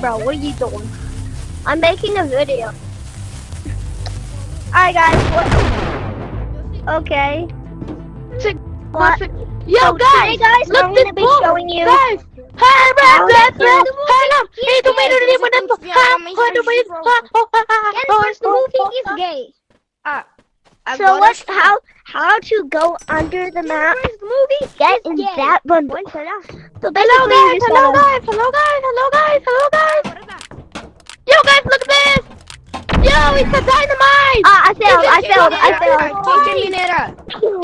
bro, what are you doing? I'm making a video. Alright guys, what? Okay. What? Yo So guys, today, guys, look I'm this gonna be book. showing you Guys, So how to go under the map? Get in that one. So Hello basically, guys, you just hello gotta. guys, hello guys, hello guys, hello guys. Yo guys, look at this. Yo, it's a dynamite. I failed.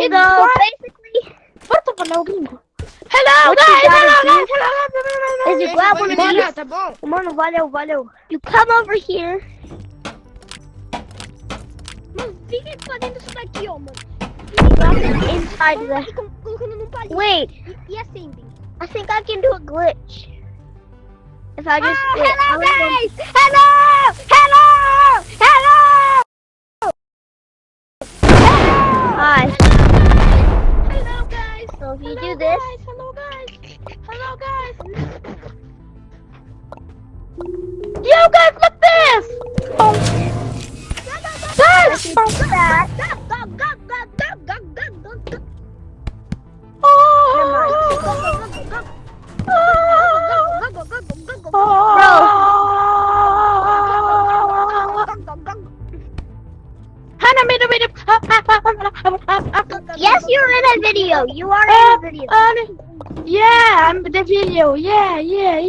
It's So what? basically, What the hello gringo? Hello What you guys, gotta hello do guys, hello guys. is you grab one of these. Mano, valeu. You come over here. Mano, fica fazendo isso daqui, ó, mano. Drop it inside the. Colocando num palito. Wait, E acendem. I think I can do a glitch. If I just. wait, Hello, how do I- guys! Hello! Hi. Hello, guys! So if you do this, Hello guys. Yo guys, look this. if you do that, yes, you're in a video. You are in a video. Yeah, I'm the video. Yeah. Hello,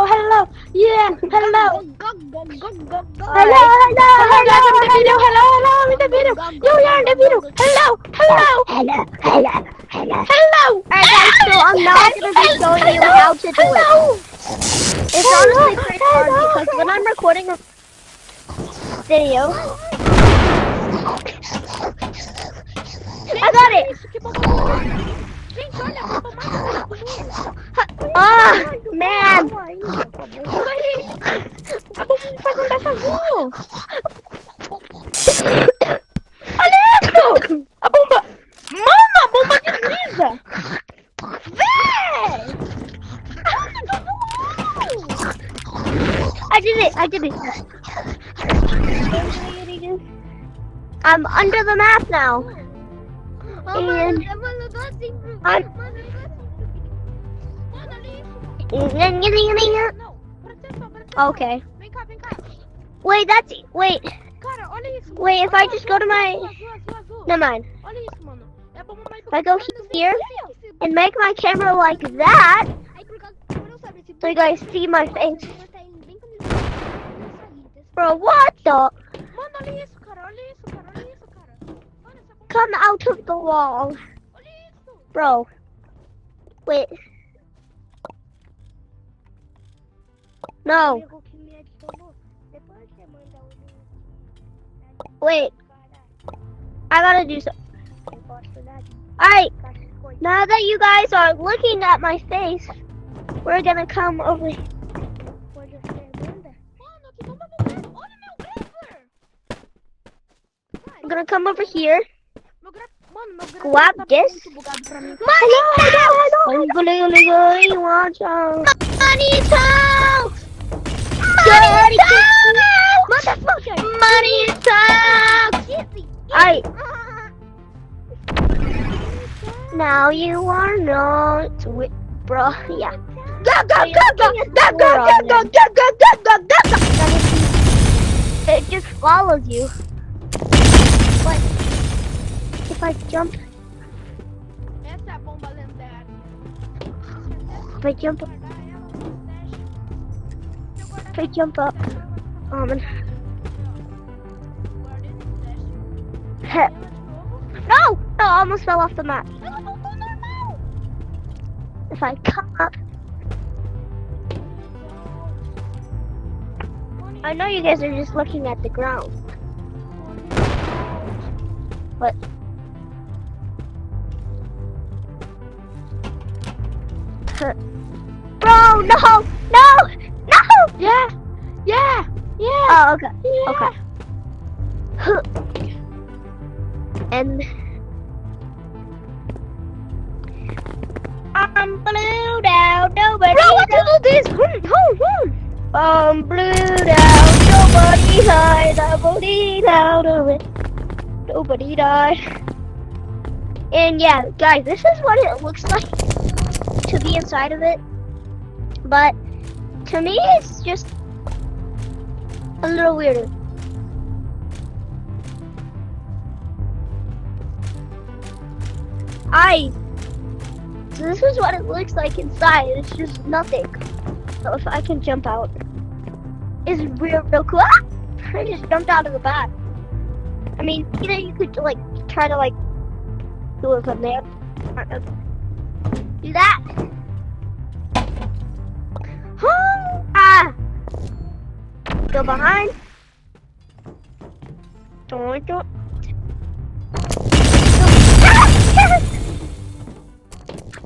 Hello. Yeah, hello. Hello. Hello, I'm in the video. Yo, you're in the video. Hello. Alright guys, so I'm not gonna be showing you how to do it. It's honestly pretty hard because when I'm recording a video, I got it! Ah, man! Olha isso! A bomba! Mano, a bomba desliza! I did it! I'm under the map now. And okay. Wait, wait, if I just go to my, never mind. If I go here and make my camera like that, so you guys see my face. Bro, what the? Come out of the wall. Bro. Wait. No. Wait. I gotta do something. Alright. Now that you guys are looking at my face, we're gonna come over here. I'm gonna come over here. Grab this. Money watch out. Money talks. Alright. Now you are not with bro. Yeah. It just follows you. But if I jump, if I jump up, no, I almost fell off the map. If I come up, I know you guys are just looking at the ground. But bro, no! Yeah. Oh, okay. Yeah. Okay. And blue down, nobody. Bro, what to do this? Home. Blue down, nobody died. Nobody out of it. Nobody died. And yeah, guys, this is what it looks like to be inside of it. But to me, it's just a little weirder. So this is what it looks like inside. It's just nothing. So if I can jump out, it's real cool. Ah! I just jumped out of the back. I mean, either you could like try to like do it from there. Do that. Go behind. Don't.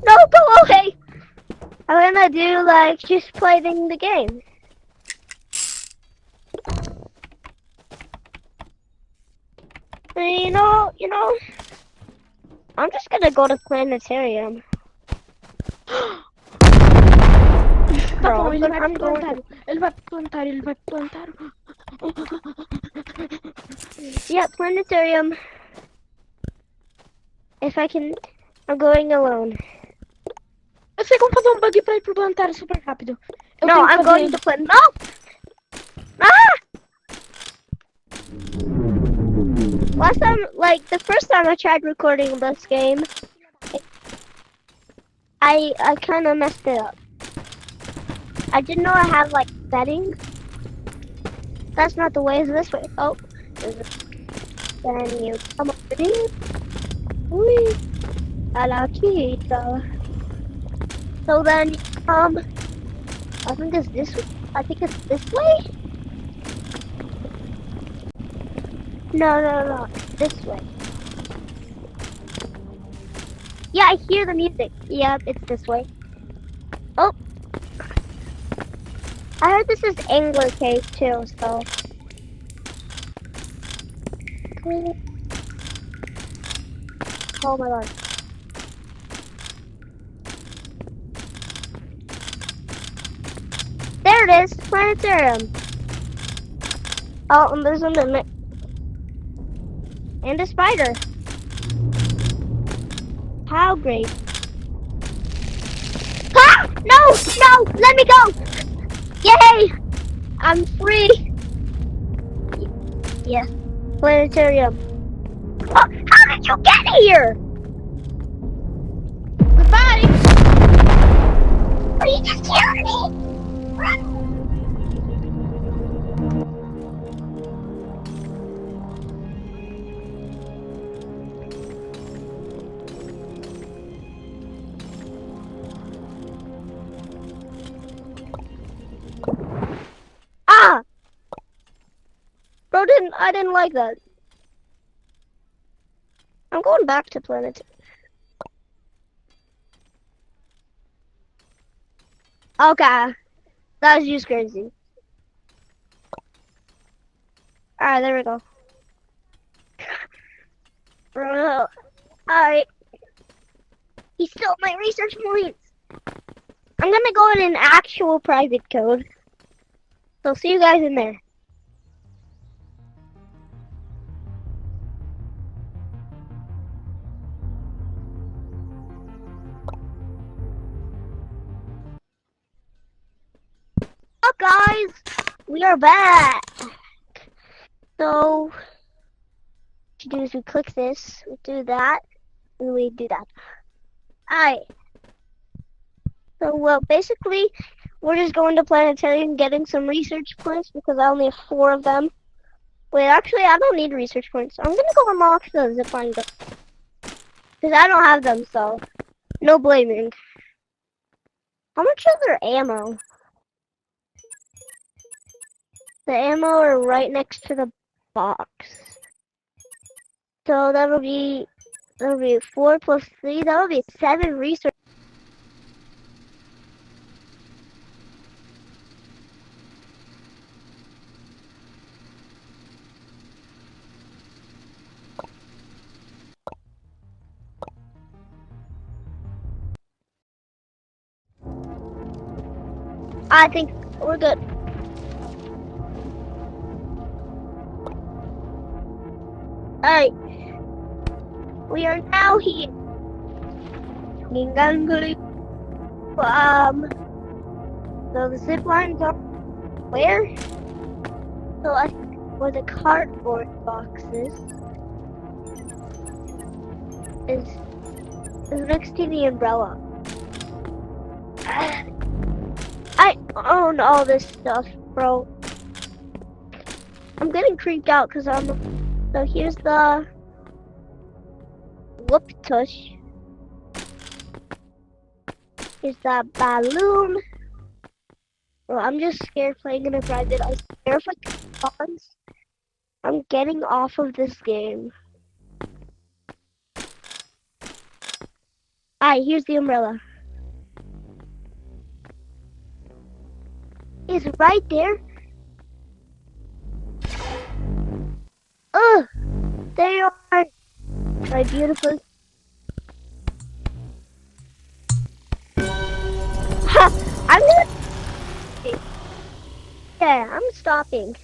No, go away. I'm gonna do like just playing the game. And you know, I'm just gonna go to planetarium. Bro, ele vai I'm going plantar. Ele vai plantar, ele vai plantar. Yeah, planetarium. If I can, I'm going alone. Eu sei como fazer bug pra ir pro plantar super rápido. Eu No, tenho que I'm fazer- going to plan. No! Ah! Last time, like the first time I tried recording this game, I kind of messed it up. I didn't know I have like settings. That's not the way. It's this way. Oh, then you come over here. Whee! A la chica. So then you come. I think it's this way. I think it's this way. No. This way. Yeah, I hear the music. Yeah, it's this way. Oh. I heard this is Angler Cave too, so. Oh my god. There it is, planetarium. Oh, and there's a limit. And a spider. How great. Ah! No! Let me go! Yay! I'm free! Yes. Planetarium. Oh, how did you get here? Goodbye! Are you just killing me? Run! Ah! Bro, I didn't like that. I'm going back to planet. Okay. That was just crazy. Alright, there we go. Bro, alright. He stole my research points. I'm gonna go in an actual private code. So see you guys in there. Up guys, we are back. So what you do is we click this, we do that, and we do that. Alright. So well basically we're just going to planetarium getting some research points because I only have 4 of them. Wait, actually I don't need research points. I'm gonna go unlock the zipline go. Because I don't have them, so no blaming. How much is their ammo? The ammo are right next to the box. So that'll be 4 plus 3. That'll be 7 research. I think we're good. Alright. We are now here. The zip lines are where? So I think where the cardboard boxes is next to the umbrella. I own all this stuff, bro. I'm getting creeped out because so here's the whoop tush. Here's the balloon. Well, I'm just scared playing in a private. I swear if I pause, I'm getting off of this game. Alright, here's the umbrella. It's right there. Ugh! They are my beautiful. Ha! I'm gonna. Yeah, I'm stopping.